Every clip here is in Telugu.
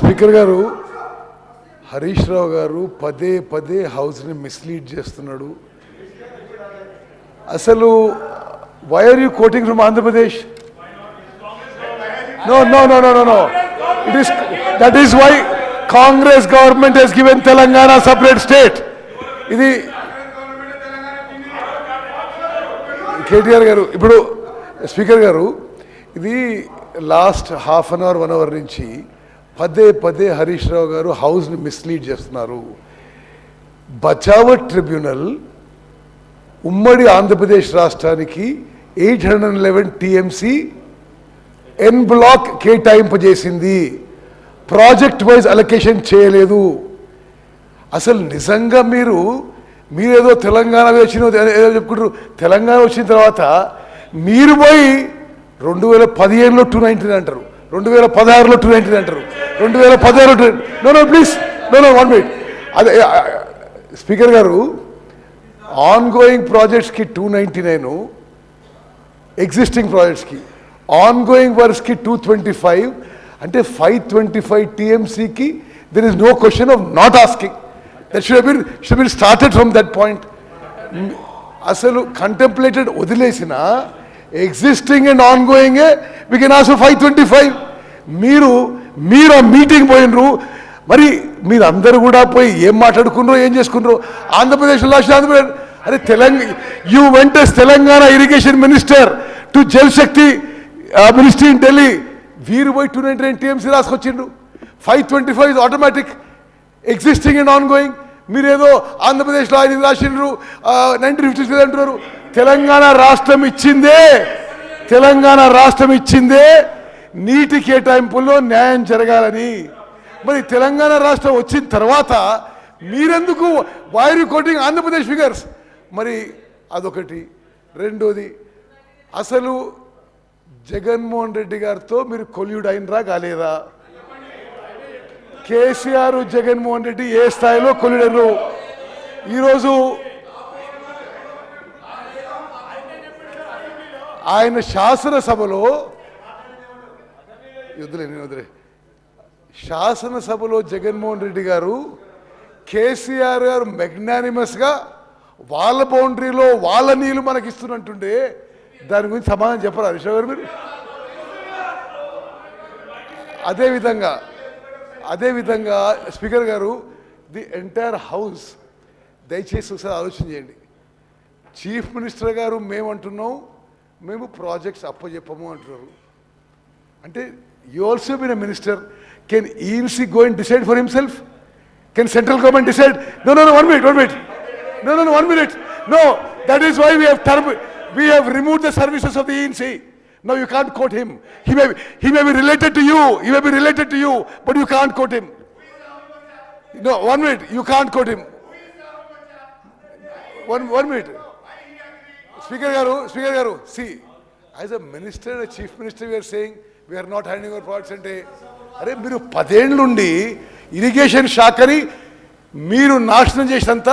స్పీకర్ గారు, హరీష్ రావు గారు పదే పదే హౌస్ని మిస్లీడ్ చేస్తున్నాడు. అసలు why are you quoting from Andhra Pradesh? No no no no no no it is that is why Congress government has given Telangana separate state. ఇది కేటీఆర్ గారు, ఇప్పుడు స్పీకర్ గారు, ఇది last half an hour 1 hour నుంచి పదే పదే హరీష్ రావు గారు హౌస్ని మిస్లీడ్ చేస్తున్నారు. బచావ్ ట్రిబ్యునల్ ఉమ్మడి ఆంధ్రప్రదేశ్ రాష్ట్రానికి 811 టీఎంసీ ఎన్ బ్లాక్ కేటాయింపజేసింది, ప్రాజెక్ట్ వైజ్ అలొకేషన్ చేయలేదు. అసలు నిజంగా మీరేదో తెలంగాణ వచ్చిన ఏదో చెప్పుకుంటారు. తెలంగాణ వచ్చిన తర్వాత మీరు పోయి 2015లో 219 అంటారు, 2016లో 219 అంటారు, 2016లో no no please no no 1 minute. అదే స్పీకర్ గారు, ఆన్ గోయింగ్ ప్రాజెక్ట్స్కి 299, ఎగ్జిస్టింగ్ ప్రాజెక్ట్స్కి ఆన్ గోయింగ్ వర్క్స్కి 225, అంటే 525 టీఎంసీకి there is no question of not asking. That should been started from that point. అసలు కంటెంప్లేటెడ్ వదిలేసిన ఎగ్జిస్టింగ్ అండ్ ఆన్ గోయింగే వీ కెన్ ఆల్సో 525. మీరు ఆ మీటింగ్ పోయినరు, మరి మీరు అందరూ కూడా పోయి ఏం మాట్లాడుకున్నారో ఏం చేసుకున్నారో. ఆంధ్రప్రదేశ్లో Andhra Pradesh, are you went as Telangana irrigation minister to Jal Shakti ministry in Delhi. వీరు పోయి 299 టీఎంసీ రాసుకొచ్చిండ్రు. 525 is automatic, existing and on going. మీరేదో ఆంధ్రప్రదేశ్లో ఆయన రాసిండ్రు 1956 అంటున్నారు. తెలంగాణ రాష్ట్రం ఇచ్చిందే నీటి కేటాయింపుల్లో న్యాయం జరగాలని. మరి తెలంగాణ రాష్ట్రం వచ్చిన తర్వాత మీరెందుకు వైర్ కోటింగ్ ఆంధ్రప్రదేశ్ ఫిగర్స్? మరి అదొకటి. రెండోది, అసలు జగన్మోహన్ రెడ్డి గారితో మీరు కొల్యూడ్ అయినరా కాలేదా? కేసీఆర్ జగన్మోహన్ రెడ్డి ఏ స్థాయిలో కొల్యూడరు? ఈరోజు ఆయన శాసనసభలో జగన్మోహన్ రెడ్డి గారు, కేసీఆర్ గారు మెగ్నానిమస్గా వాళ్ళ బౌండరీలో వాళ్ళ నీళ్లు మనకి ఇస్తున్నట్టుండే దాని గురించి సమాధానం చెప్పరా హరీష్ గారు మీరు? అదేవిధంగా స్పీకర్ గారు, ది ఎంటైర్ హౌస్ దయచేసి ఒకసారి ఆలోచన చేయండి. చీఫ్ మినిస్టర్ గారు మేము ప్రాజెక్ట్స్ అప్పచెప్పము అంటున్నారు. అంటే you also been a minister. Can ENC go and decide for himself? Can central government decide? No, 1 minute. No, 1 minute. No, that is why we have removed the services of the ENC. Now you can't quote him. He may be related to you, but you can't quote him. No, 1 minute. You can't quote him. 1 minute. Speaker garu, see, as a minister, a chief minister, we are saying we are not handing over projects అంటే అరే మీరు 10 ఏళ్ళ నుండి ఇరిగేషన్ శాఖని మీరు నాశనం చేసినంత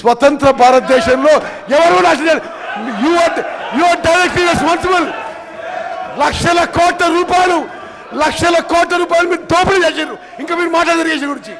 స్వతంత్ర భారతదేశంలో ఎవరు నాశనం? You are directly responsible. లక్షల కోట్ల రూపాయలు మీరు దోపిడీ చేశారు. ఇంకా మీరు మాట్లాడారు ఇరిగేషన్ గురించి.